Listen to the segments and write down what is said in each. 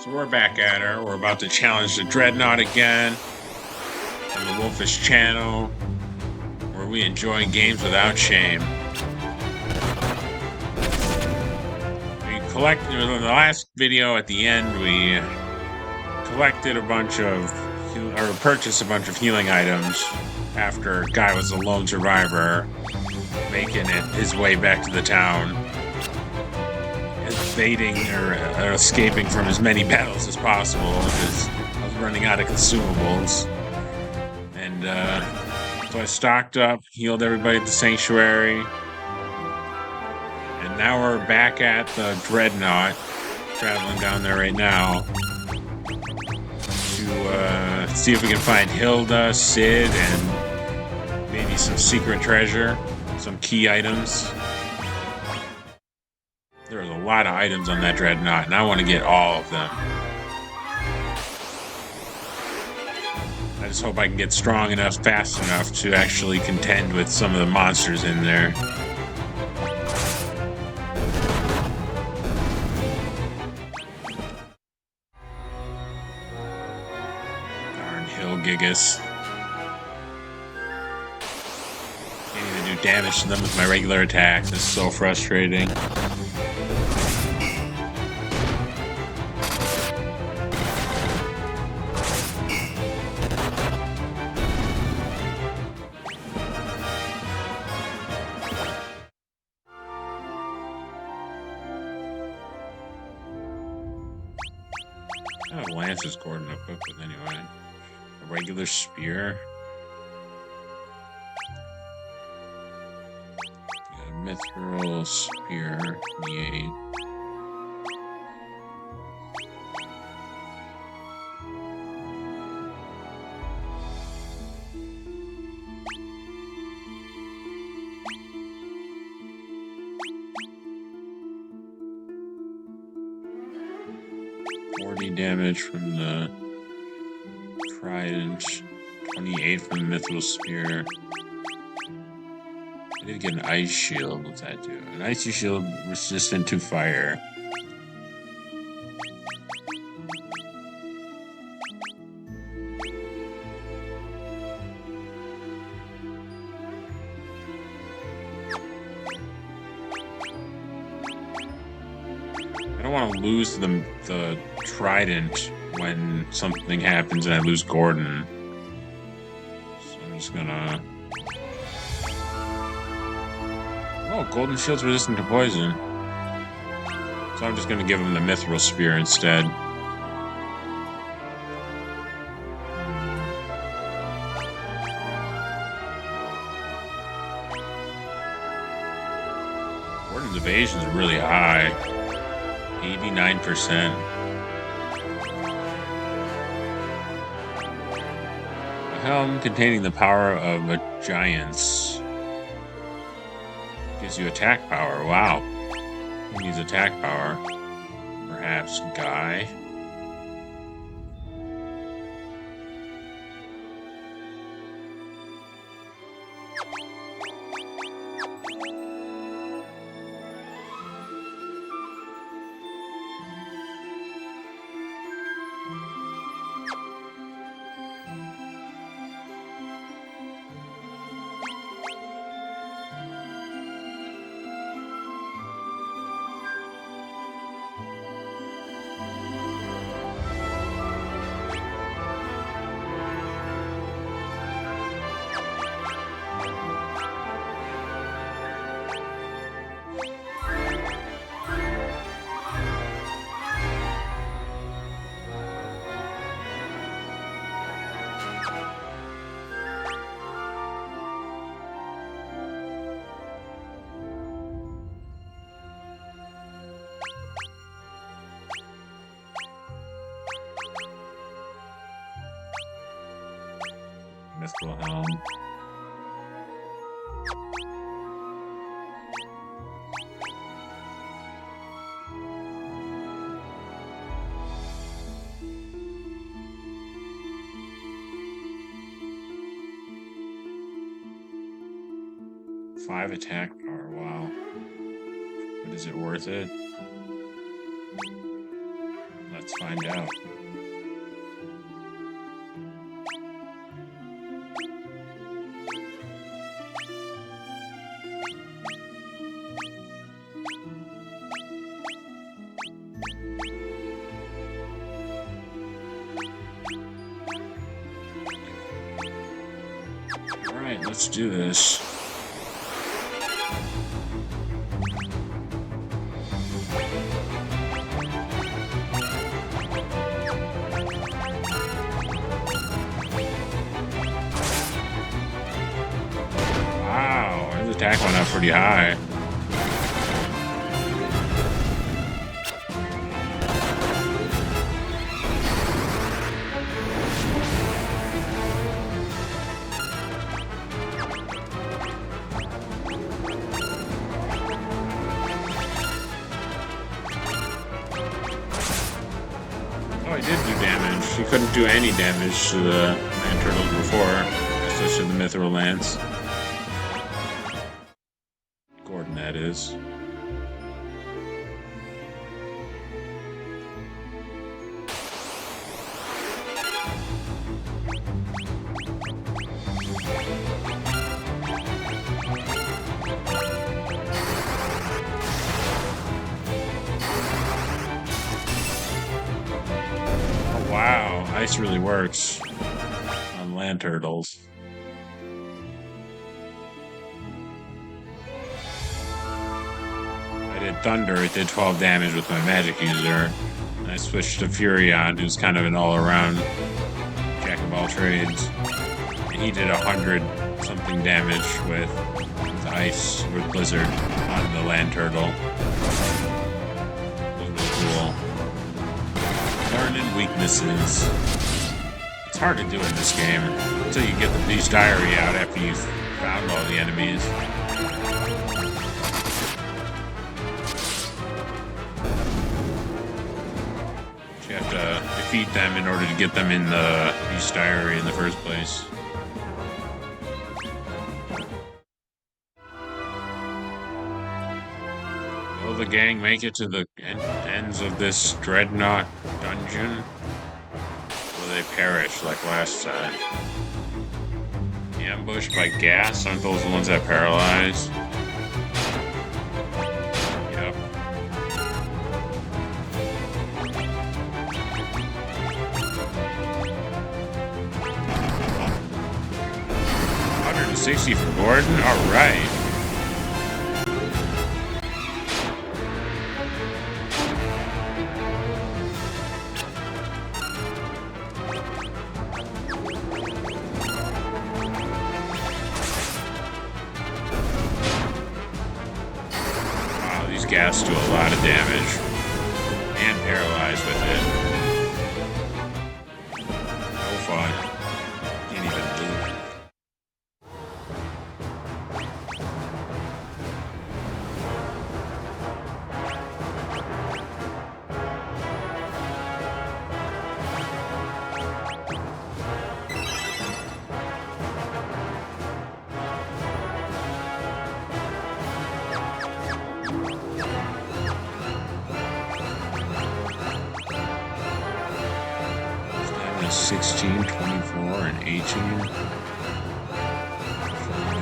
So we're back at her. We're about to challenge the dreadnaught again on the Wolfish channel, where we enjoy games without shame. We collected, in the last video at the end, we collected a bunch of, or purchased a bunch of healing items after Guy was a lone survivor, making it his way back to the town, evading or escaping from as many battles as possible because I was running out of consumables. And so I stocked up, healed everybody at the sanctuary, and now we're back at the dreadnaught, traveling down there right now to see if we can find Hilda, Cid, and maybe some secret treasure, some key items. There's a lot of items on that dreadnaught, and I want to get all of them. I just hope I can get strong enough, fast enough to actually contend with some of the monsters in there. Darn hill gigas. Can't even do damage to them with my regular attacks. It's so frustrating. I have lances Gordon equipped with anyway. A regular spear. A mithril spear. The 40 damage from the trident, 28 from the mithril spear. I did get an ice shield. What's that do? An icy shield resistant to fire. I don't want to lose the trident when something happens and I lose Gordon. So I'm just gonna... Oh, golden shield's resistant to poison. So I'm just gonna give him the mithril spear instead. Gordon's evasion is really high. 89%. A helm containing the power of a giant's. Gives you attack power. Wow. Who needs attack power? Perhaps Guy? Mithril helm. Five attack power, wow. But is it worth it? Let's find out. Alright, let's do this. Wow, his attack went up pretty high. Oh, he did do damage. He couldn't do any damage to the land turtles before, especially the mithril lance. Gordon, that is. Wow, ice really works on land turtles. I did thunder, it did 12 damage with my magic user. And I switched to Furion, who's kind of an all-around jack of all trades. And he did 100 something damage with ice, with blizzard on the land turtle. It was really cool. Learning weaknesses. It's hard to do in this game until you get the Beast Diary out after you've found all the enemies. You have to defeat them in order to get them in the Beast Diary in the first place. Will the gang make it to the ends of this dreadnaught dungeon? Will they perish like last time? Ambushed by gas? Aren't those the ones that paralyze? Yep. $160 for Gordon? Alright. Gas do a lot of damage and paralyze with it. No fun. Can't even move. It's 16, 24, and 18.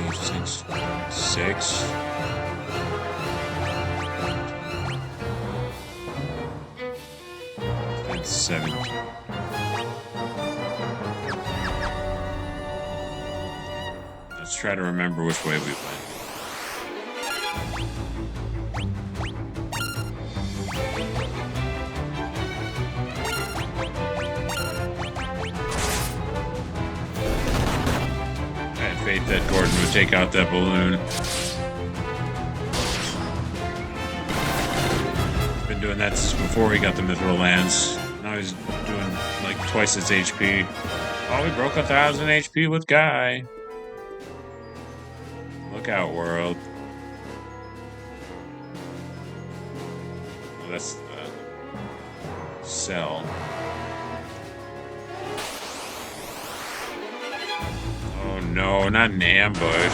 26, 6. That's 17. Let's try to remember which way we went. That Gordon would take out that balloon. He's been doing that since before he got the mithril lance. Now he's doing like twice its HP. Oh, we broke 1,000 HP with Guy. Look out, world. Oh, that's the cell. Oh no, not an ambush.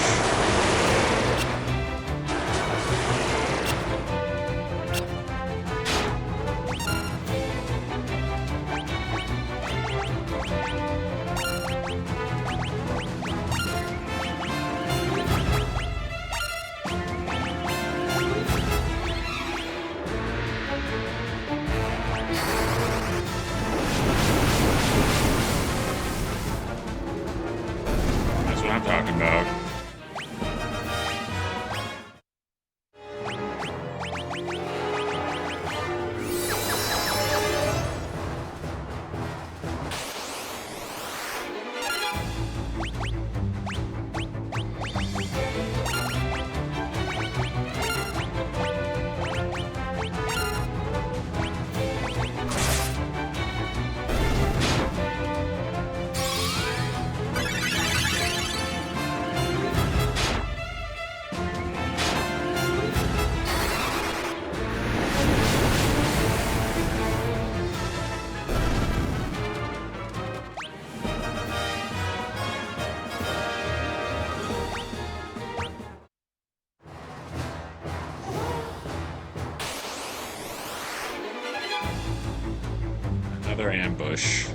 Another ambush.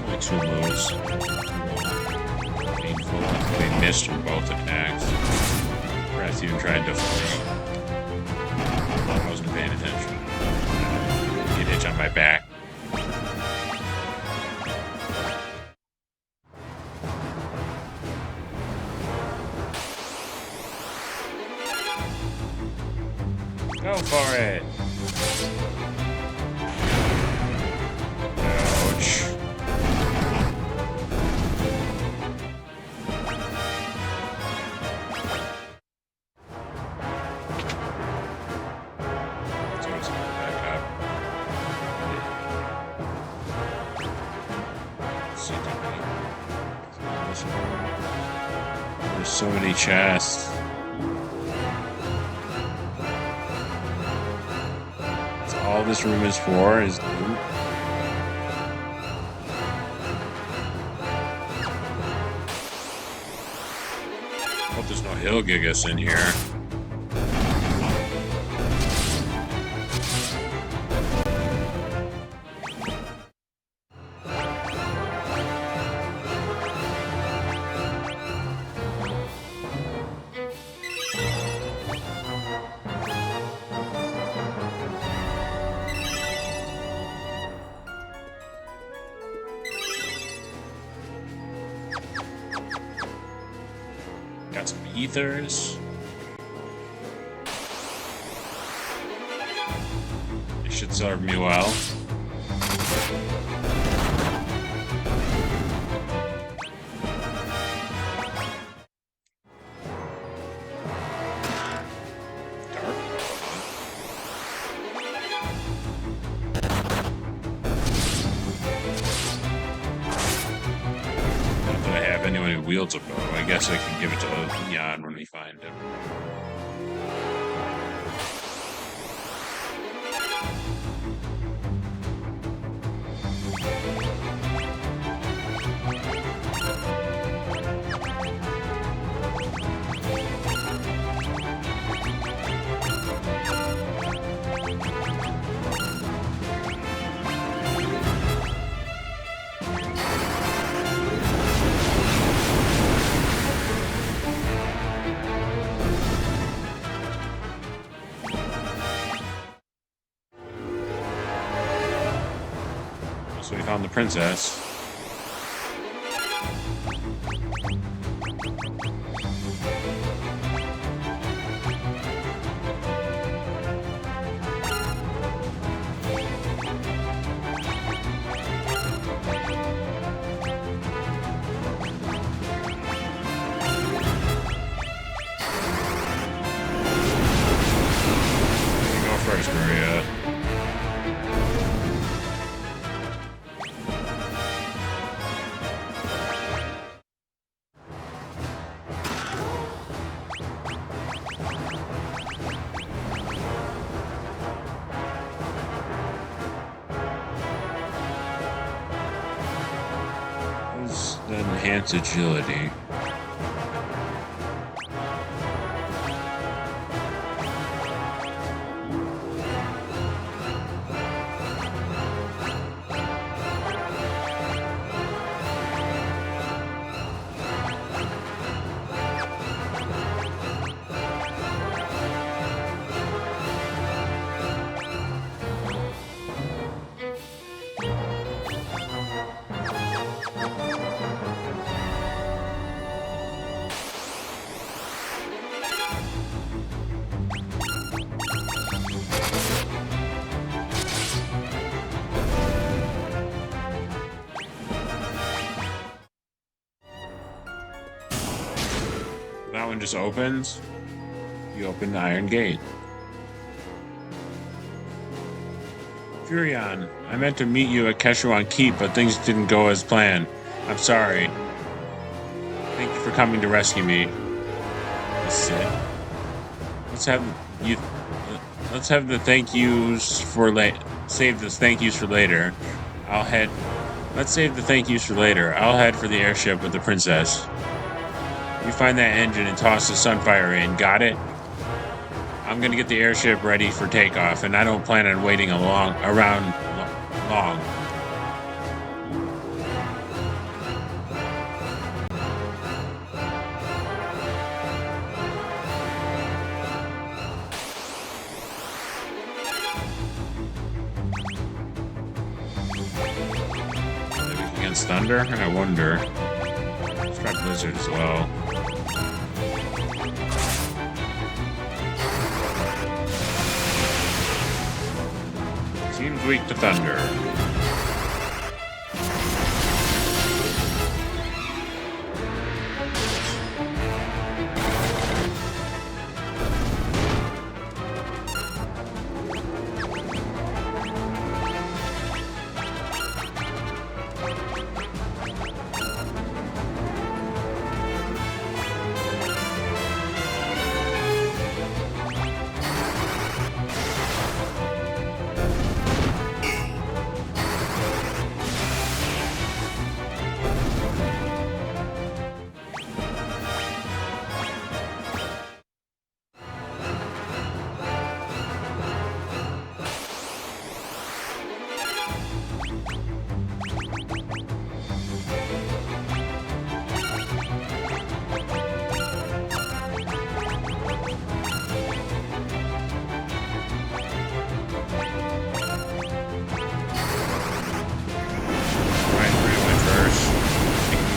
Only 2 moves. Painful. They missed from both attacks. Perhaps even tried to flee. I wasn't paying attention. Get itch on my back. Go for it! Ouch. There's so many chests. That's all this room is for, is loot. Hope there's no hill gigas in here. Got some ethers. They should serve me well. Anyone who wields a bow. I guess I can give it to Jan when we find him. So we found the princess. You go first, Maria. Enhance agility. That one just opens. You open the iron gate. Furion, I meant to meet you at Keshuan Keep, but things didn't go as planned. I'm sorry. Thank you for coming to rescue me. Cid. Let's have the thank yous for save the thank yous for later. Let's save the thank yous for later. I'll head for the airship with the princess. You find that engine and toss the sunfire in. Got it? I'm gonna get the airship ready for takeoff, and I don't plan on waiting around long. Against thunder? I wonder. Let's try blizzard as well. Seems weak to thunder.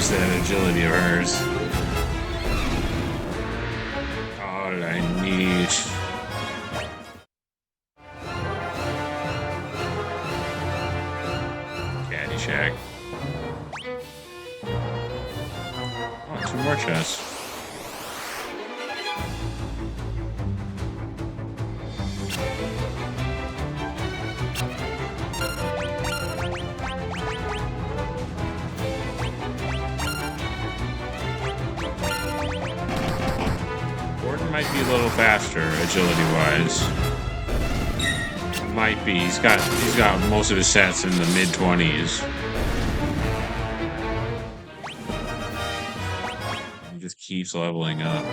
That agility of hers. All I need. Caddyshack. Oh, 2 more chests. Might be a little faster, agility-wise. Might be. He's got most of his stats in the mid-20s. He just keeps leveling up.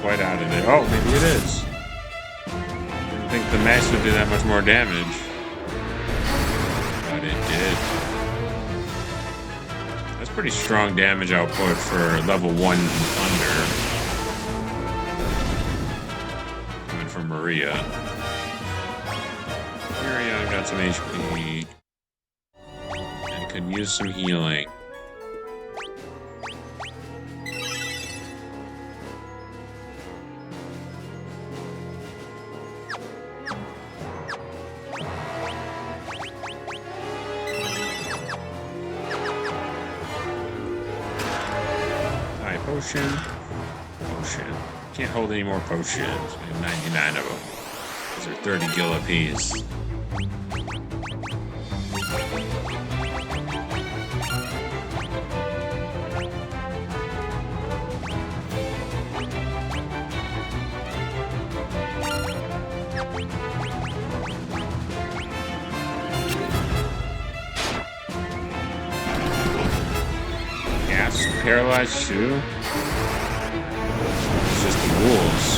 Quite out of it. Oh, maybe it is. I didn't think the max would do that much more damage. But it did. That's pretty strong damage output for level 1 thunder. Coming from Maria. Maria got some HP. And could use some healing. Potion. Can't hold any more potions. We have 99 of them. Those are 30 gil apiece. Gas paralyzed too? It's just the wolves.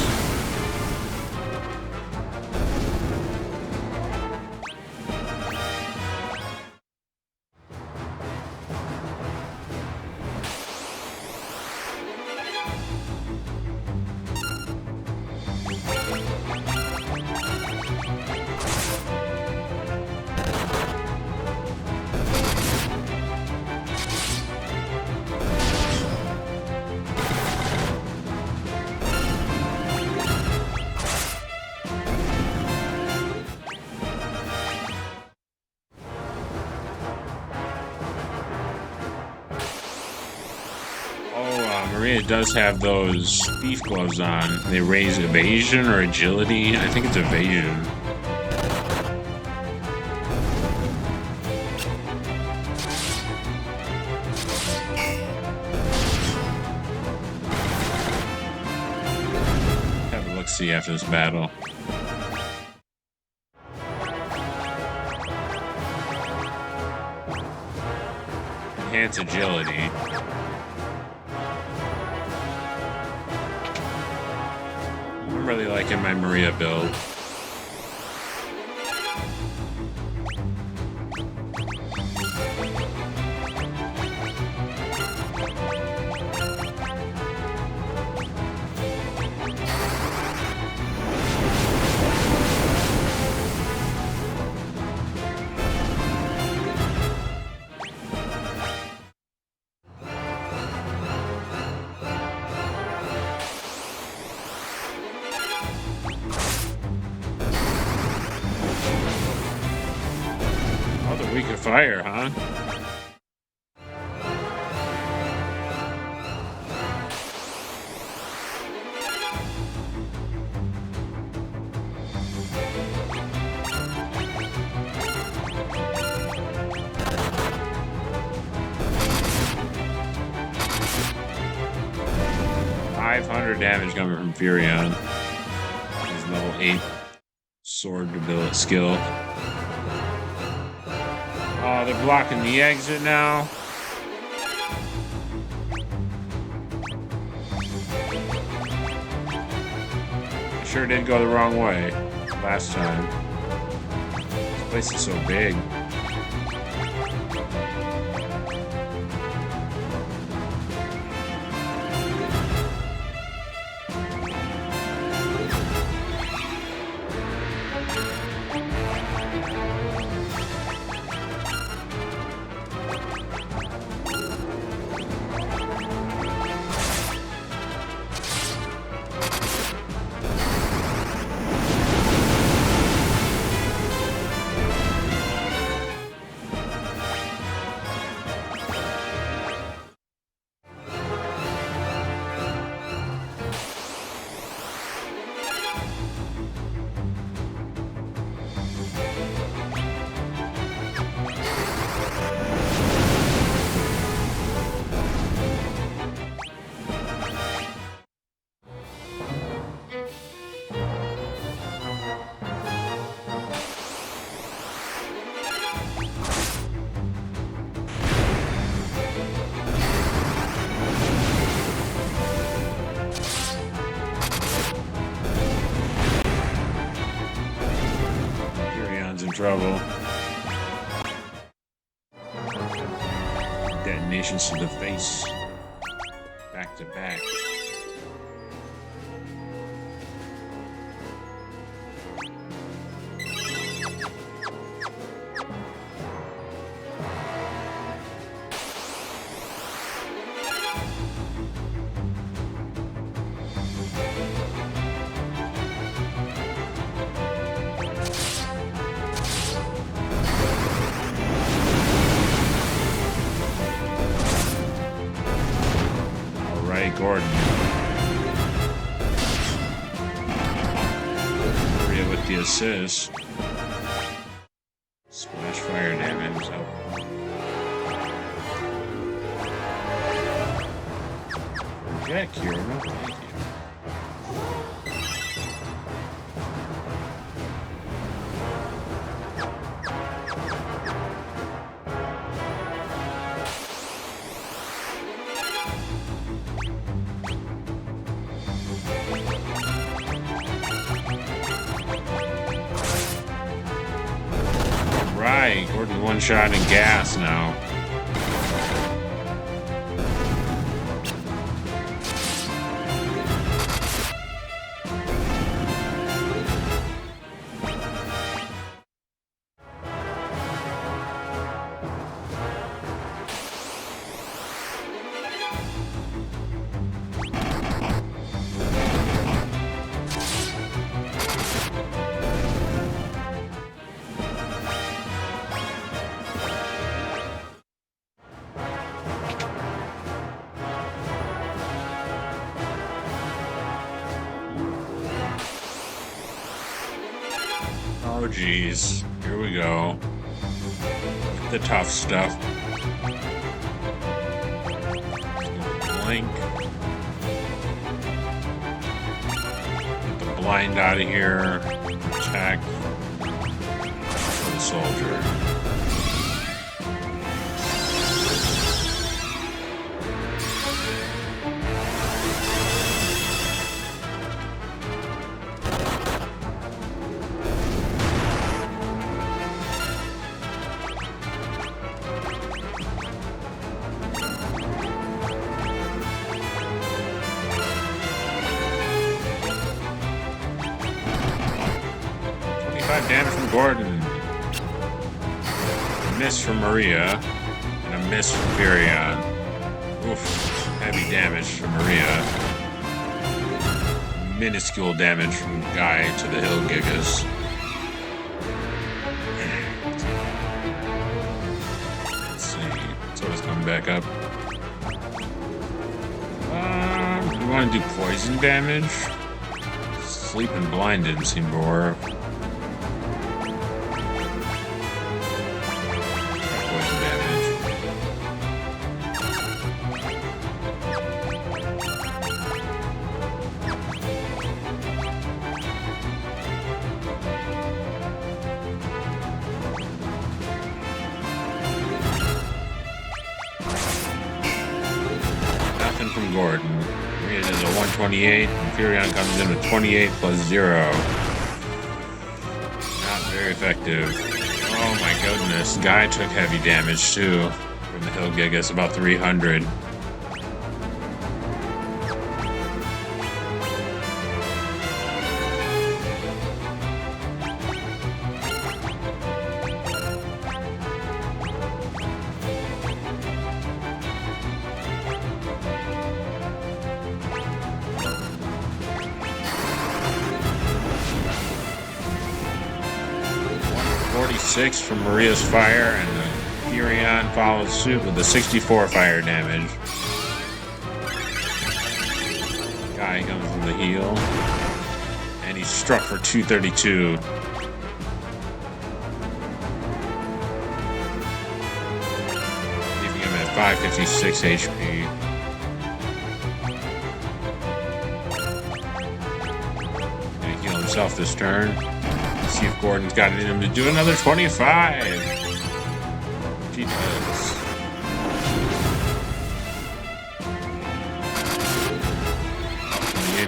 Maria does have those thief gloves on. They raise evasion or agility. I think it's evasion. look-see after this battle. Enhance agility. I'm really liking my Maria build. Weak of fire, huh? .500 damage coming from Furion. His level 8 sword ability skill. Oh, they're blocking the exit now. I sure did go the wrong way last time. This place is so big. Trouble. Detonations to the face. Back to back. Gordon. Maria with the assist. Splash fire damage. Oh. Jack here, no thank you. Right, Gordon one shot in gas now. Oh geez, here we go. The tough stuff. Blink. Get the blind out of here. Attack the soldier. Damage from Gordon. A miss from Maria. And a miss from Furion. Oof. Heavy damage from Maria. Minuscule damage from Guy to the Hill Gigas. Let's see. Soda's coming back up. We want to do poison damage. Sleep and blind didn't seem to work. From Gordon. Maria is a 128, and Furion comes in with 28 plus 0. Not very effective. Oh my goodness. Guy took heavy damage too from the Hill Gigas, about 300. Six from Maria's fire, and the Furion follows suit with the 64 fire damage. Guy comes from the heel, and he's struck for 232. Leaving him at 556 HP. Gonna heal himself this turn. See if Gordon's got it in him to do another 25. He does.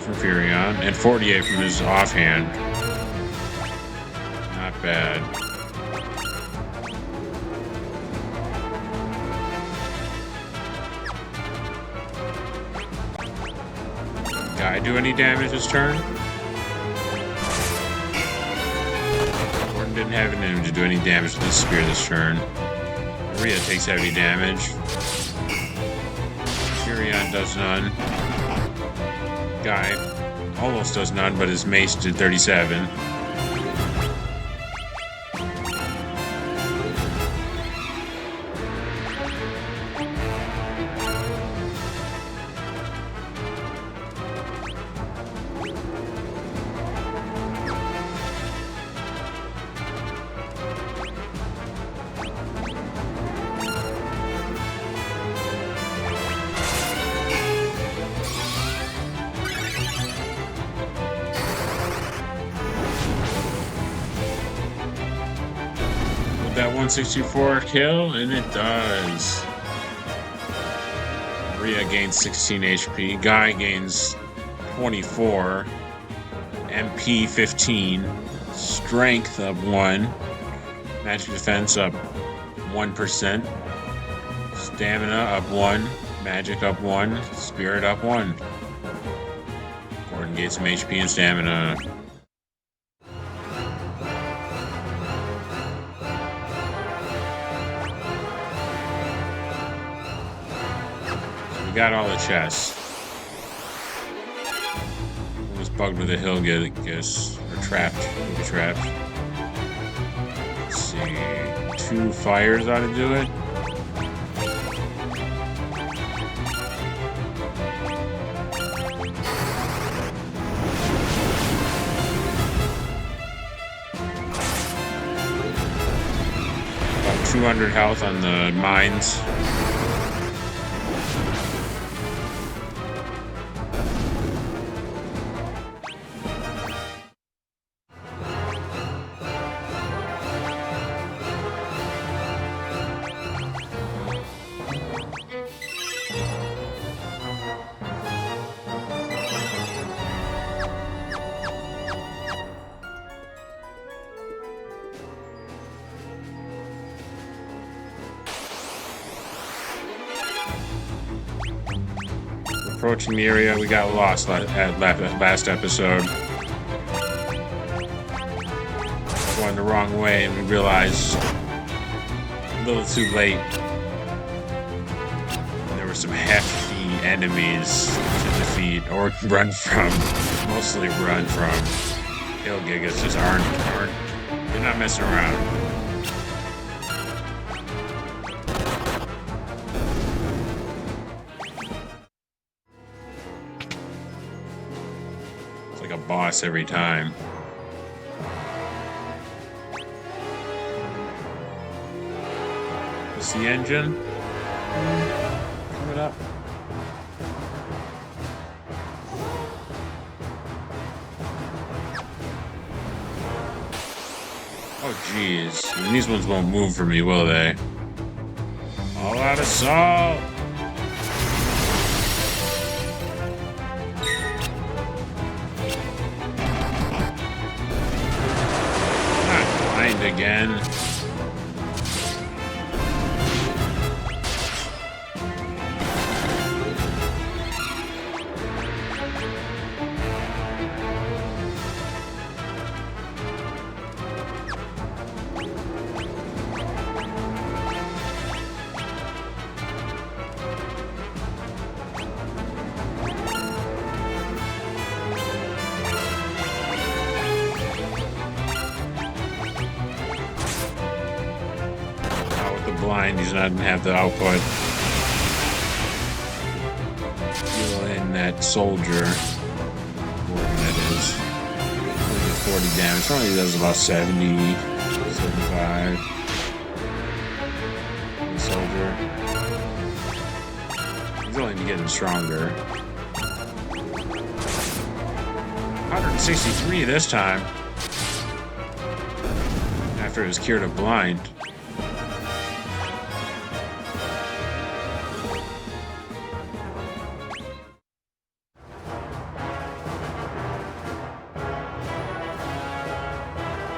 From Furion, and 48 from his offhand. Not bad. Guy do any damage this turn? Gordon didn't have it in him to do any damage with his spear this turn. Maria takes heavy damage. Furion does none. Guy almost does none, but his mace did 37. That 164 kill, and it does. Maria gains 16 HP. Guy gains 24. MP 15. Strength up 1. Magic defense up 1%. Stamina up 1. Magic up 1. Spirit up 1. Gordon gains some HP and stamina. Got all the chests. One was bugged with a hill, I guess. Or trapped. Maybe trapped. Let's see. 2 fires ought to do it. About 200 health on the mines. approaching the area we got lost at last episode. Going the wrong way, and we realized a little too late. There were some hefty enemies to defeat or run from. Mostly run from. Hill gigas just aren't. They're not messing around. It's like a boss every time. The engine. Come it up. Oh jeez. These ones won't move for me, will they? All out of salt. Not blind again. Blind, he's not gonna have the output. Heal in that soldier. Whatever that is. 40 damage. Probably does about 70, 75. The soldier. He's only getting stronger. 163 this time. After his cured of blind.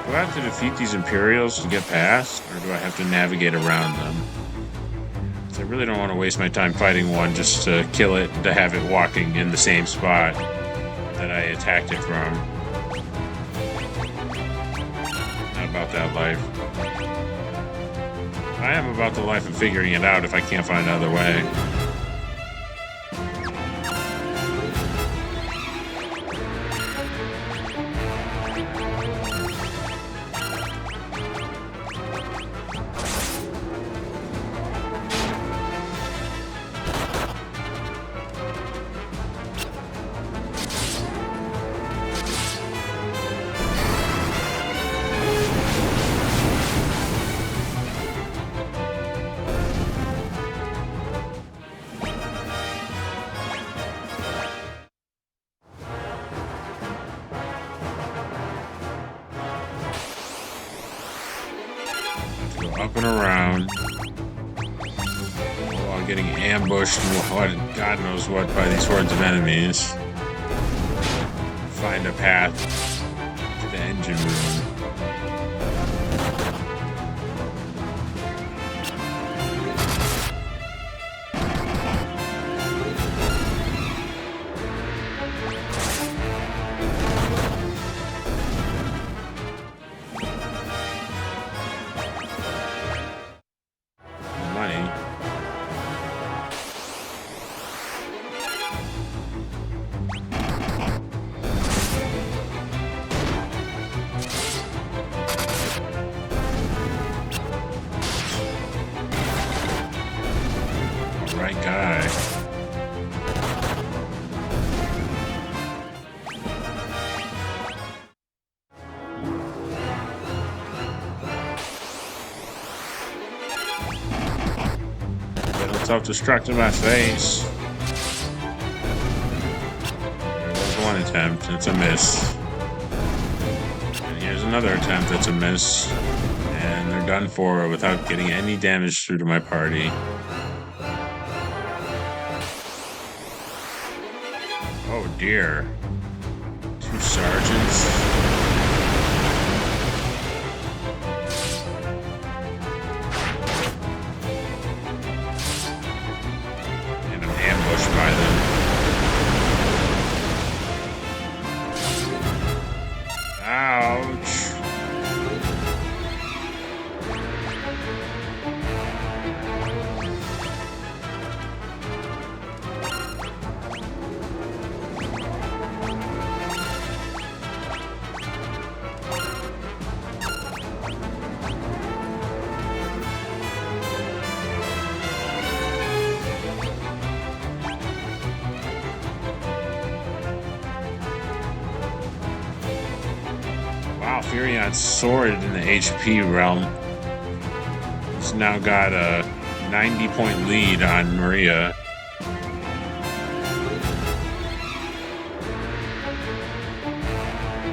Do I have to defeat these Imperials to get past, or do I have to navigate around them? I really don't want to waste my time fighting one just to kill it, to have it walking in the same spot that I attacked it from. Not about that life. I am about the life of figuring it out if I can't find another way. Up and around while getting ambushed and God knows what by these hordes of enemies. Find a path to the engine room. Right guy. It'll self-destruct in my face. There's one attempt, it's a miss. And here's another attempt that's a miss. And they're done for without getting any damage through to my party. Oh dear. 2 sergeants. And I'm ambushed by them. Wow, Furion soared in the HP realm. He's now got a 90-point lead on Maria.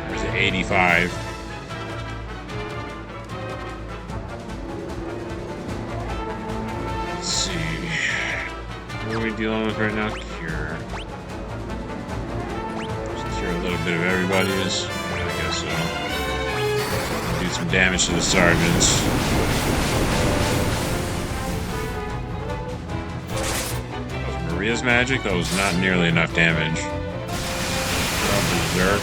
There's an 85. Let's see. What are we dealing with right now? Cure. Just cure a little bit of everybody's. Yeah, I guess so. Do some damage to the sergeants. That was Maria's magic? That was not nearly enough damage. Berserk.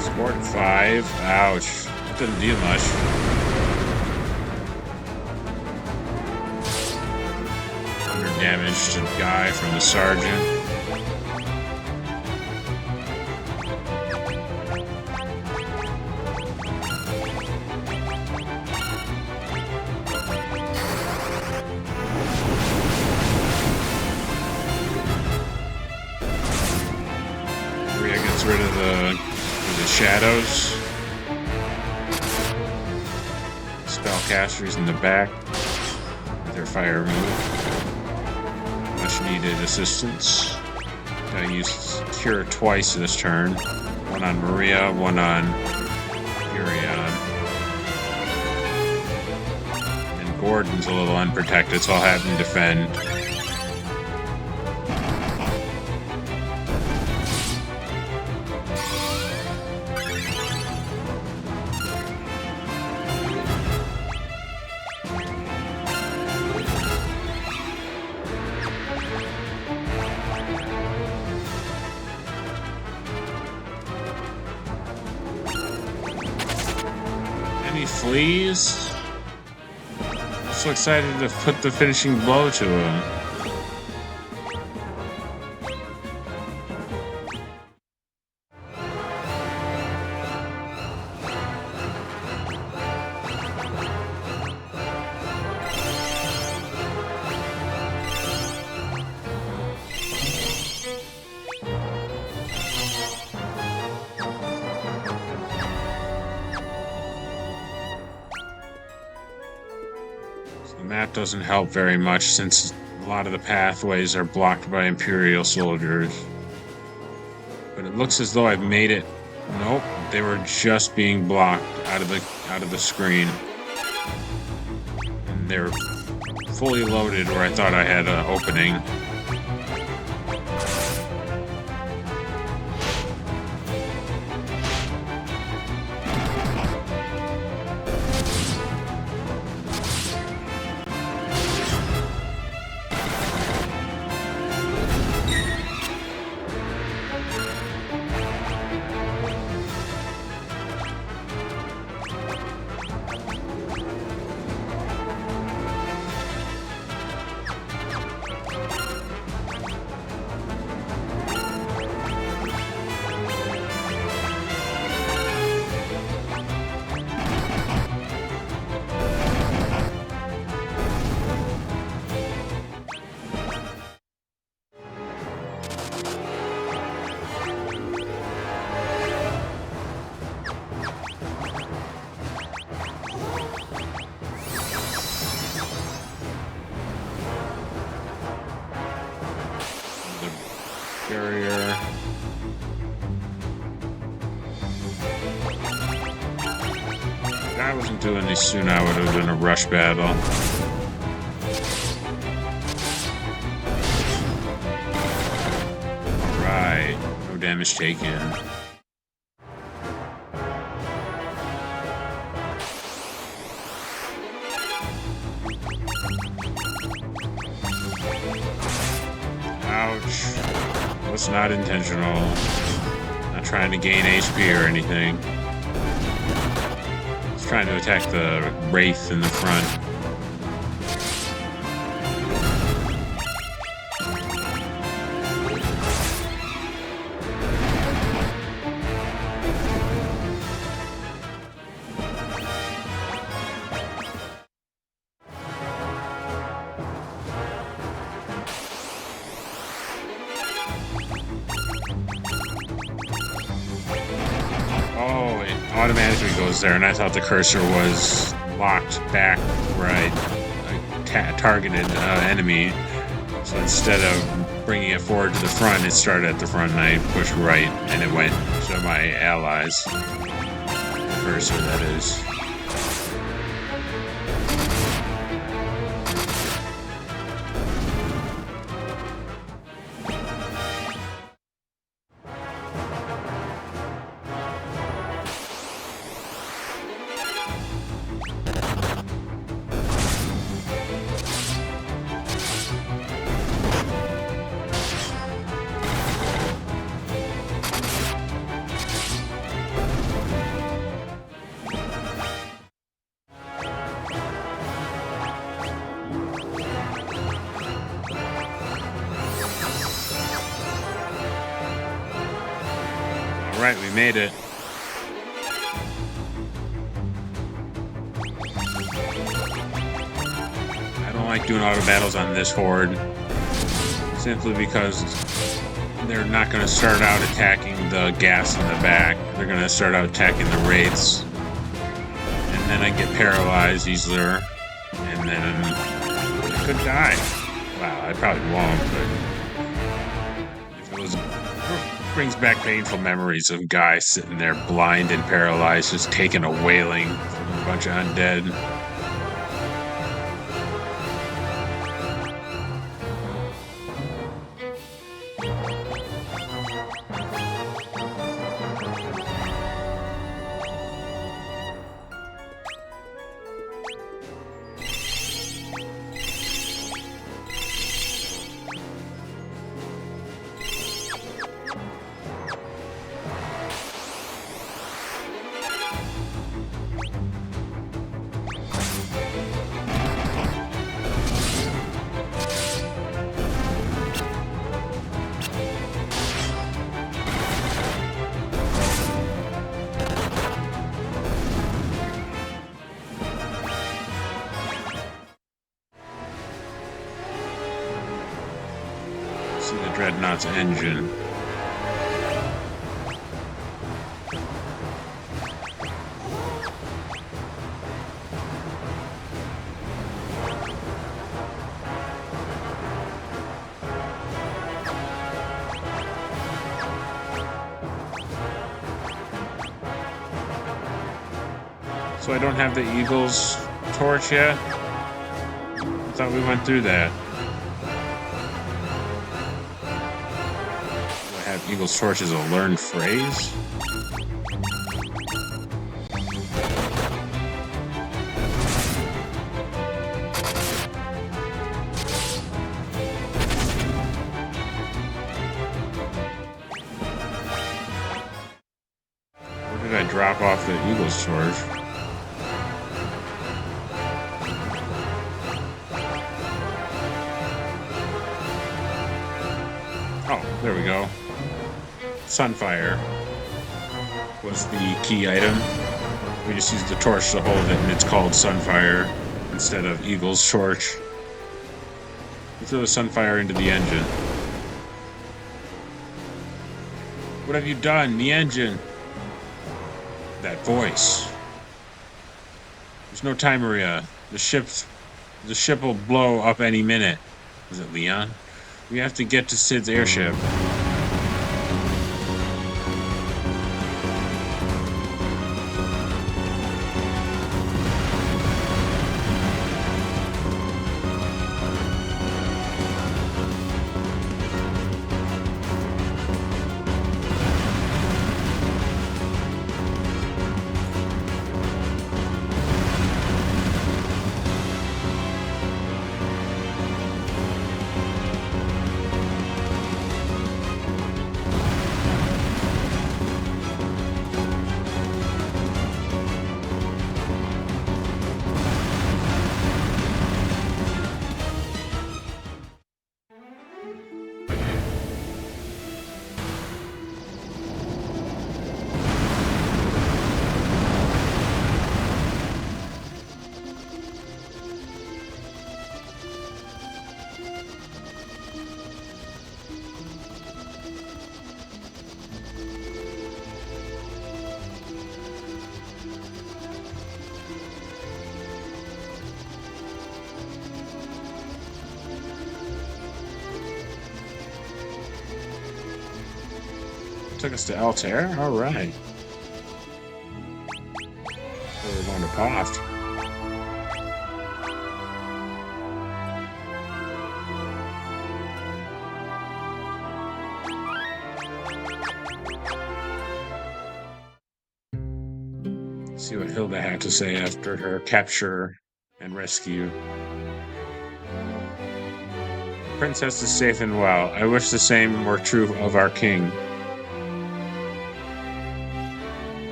Sport 5. Ouch. That didn't do much. Damaged guy from the sergeant. Maria gets rid of the shadows. Spellcasters in the back with their fire move. Needed assistance. I used Cure twice this turn. One on Maria, one on Furion. And Gordon's a little unprotected, so I'll have him defend. Fleas. I'm so excited to put the finishing blow to him. The map doesn't help very much since a lot of the pathways are blocked by Imperial soldiers. But it looks as though I've made it. Nope, they were just being blocked out of the screen. And they're fully loaded where I thought I had an opening. Carrier. If I wasn't doing this soon, I would have done a rush battle. Alright, no damage taken. Ouch. That's not intentional. Not trying to gain HP or anything. It's trying to attack the Wraith in the front. Oh, it automatically goes there, and I thought the cursor was locked back where I targeted enemy. So instead of bringing it forward to the front, it started at the front, and I pushed right, and it went to my allies. Cursor, that is. Alright, we made it. I don't like doing auto battles on this horde, simply because they're not going to start out attacking the gas in the back. They're going to start out attacking the wraiths, and then I get paralyzed easier, and then I could die. Wow, I probably won't, but if it was... brings back painful memories of guys sitting there blind and paralyzed, just taking a wailing from a bunch of undead. See the dreadnaught's engine. So I don't have the Eagle's torch yet? I thought we went through that. Do I have Eagle's torch as a learned phrase? Where did I drop off the Eagle's torch? Oh, there we go. Sunfire was the key item. We just used the torch to hold it, and it's called Sunfire instead of Eagle's torch. We throw the Sunfire into the engine. What have you done? The engine. That voice. There's no time, Maria. The ship will blow up any minute. Is it Leon? We have to get to Cid's airship. Took us to Altair? Alright. So we're going to Poft. See what Hilda had to say after her capture and rescue. The princess is safe and well. I wish the same were true of our king.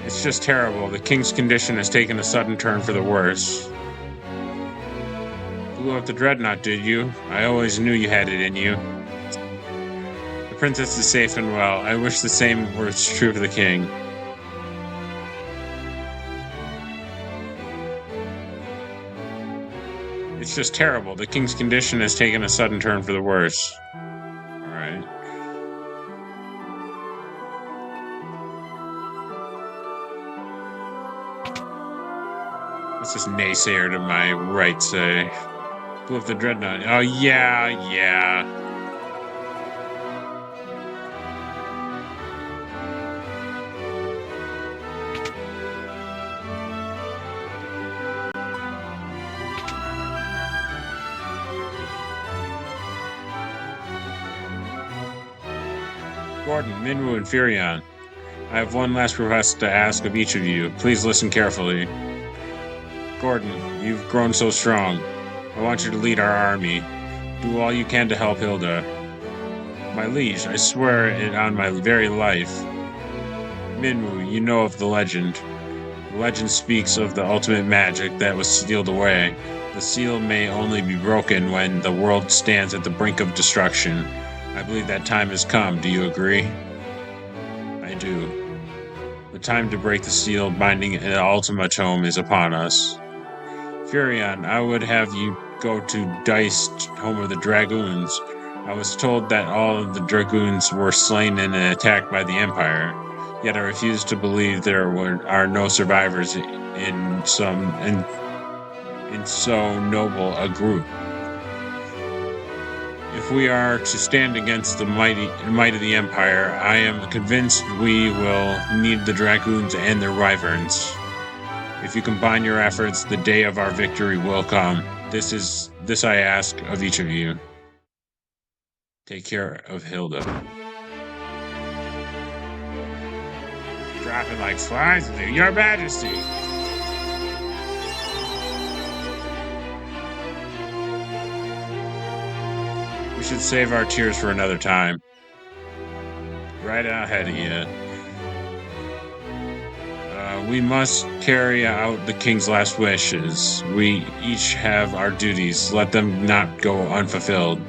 It's just terrible. The king's condition has taken a sudden turn for the worse. Blew up the dreadnaught, did you? I always knew you had it in you. The princess is safe and well. I wish the same were true of the king. It's just terrible. The king's condition has taken a sudden turn for the worse. Alright. What's this naysayer to my right say? Blew up the dreadnought. Oh, yeah. Gordon, Minwu, and Furion. I have one last request to ask of each of you. Please listen carefully. Gordon, you've grown so strong. I want you to lead our army. Do all you can to help Hilda. My liege, I swear it on my very life. Minwu, you know of the legend. The legend speaks of the ultimate magic that was sealed away. The seal may only be broken when the world stands at the brink of destruction. I believe that time has come. Do you agree? I do. The time to break the seal binding an ultimatum is upon us. Furion, I would have you go to Deist, home of the dragoons. I was told that all of the dragoons were slain in an attack by the Empire, yet I refuse to believe there are no survivors in so noble a group. If we are to stand against the might of the Empire, I am convinced we will need the dragoons and their wyverns. If you combine your efforts, the day of our victory will come. This I ask of each of you. Take care of Hilda. Dropping like flies, Your Majesty. We should save our tears for another time. Right ahead of you. We must carry out the king's last wishes. We each have our duties. Let them not go unfulfilled.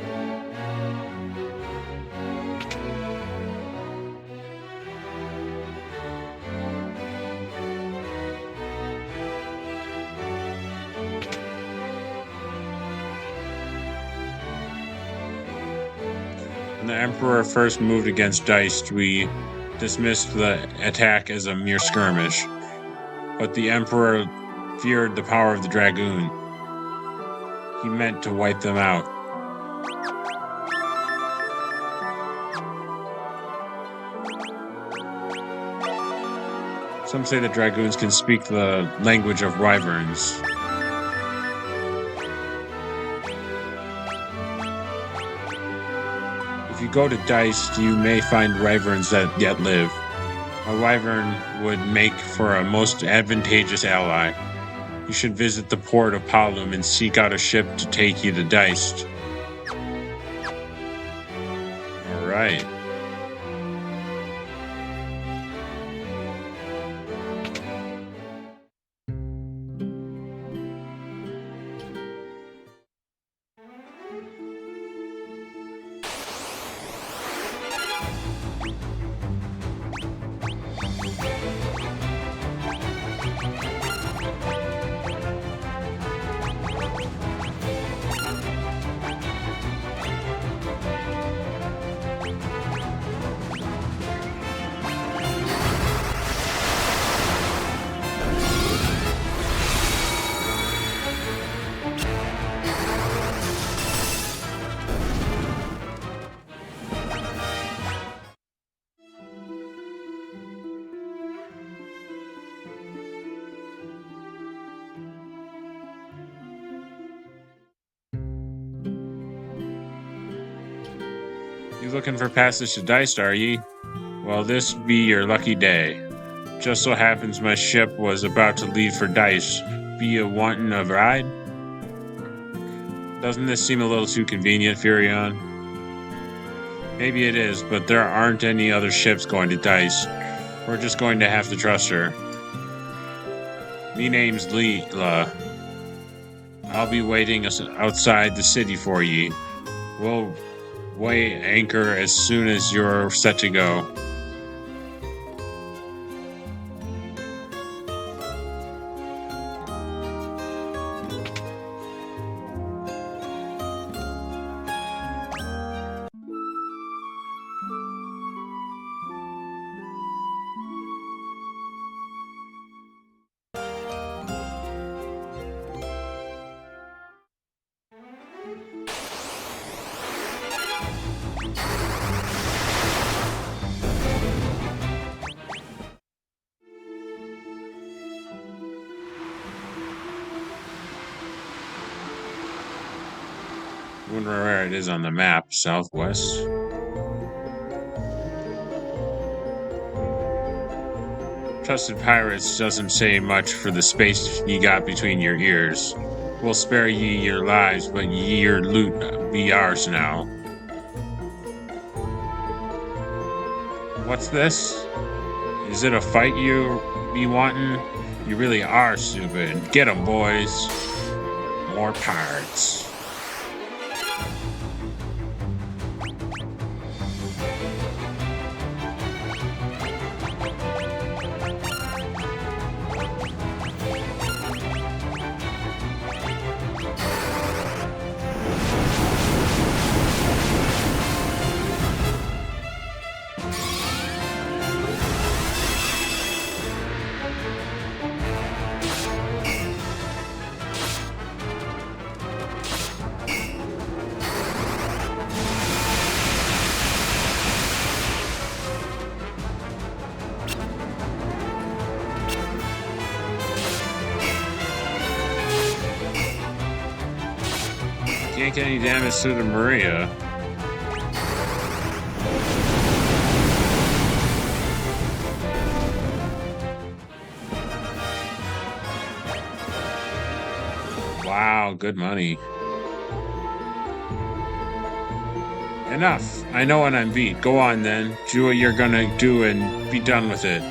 When the Emperor first moved against Deist, we dismissed the attack as a mere skirmish. But the Emperor feared the power of the dragoon. He meant to wipe them out. Some say the dragoons can speak the language of wyverns. If you go to Deist, you may find wyverns that yet live. A wyvern would make for a most advantageous ally. You should visit the port of Paloom and seek out a ship to take you to Deist. Alright. You looking for passage to Deist, are ye? Well, this be your lucky day. Just so happens my ship was about to leave for Deist. Be you wantin' a ride? Doesn't this seem a little too convenient, Furion? Maybe it is, but there aren't any other ships going to Deist. We're just going to have to trust her. Me name's Leila. I'll be waiting outside the city for ye. We'll weigh anchor as soon as you're set to go. I wonder where it is on the map. Southwest? Trusted Pirates doesn't say much for the space ye got between your ears. We'll spare ye your lives, but ye your loot be ours now. What's this? Is it a fight you be wantin'? You really are stupid. Get 'em, boys. More pirates. Can't get any damage to the Maria. Wow, good money. Enough. I know when I'm beat. Go on then. Do what you're gonna do and be done with it.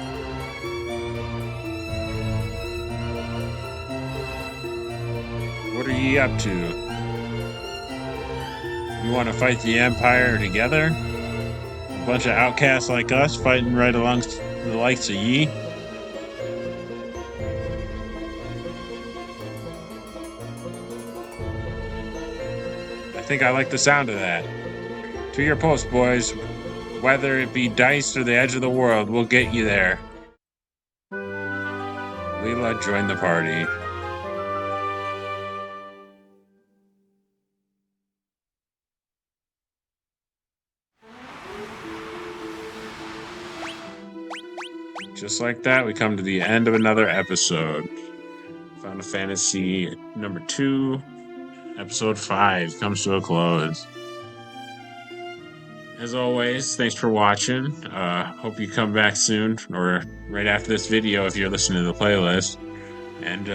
What are ye up to? You want to fight the Empire together? A bunch of outcasts like us fighting right amongst the likes of ye? I think I like the sound of that. To your post, boys. Whether it be Deist or the edge of the world, we'll get you there. Leila joined the party. Just like that, we come to the end of another episode. Final Fantasy number 2, episode 5 comes to a close. As always, thanks for watching. Hope you come back soon, or right after this video if you're listening to the playlist. And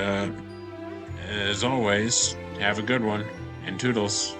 as always, have a good one, and toodles.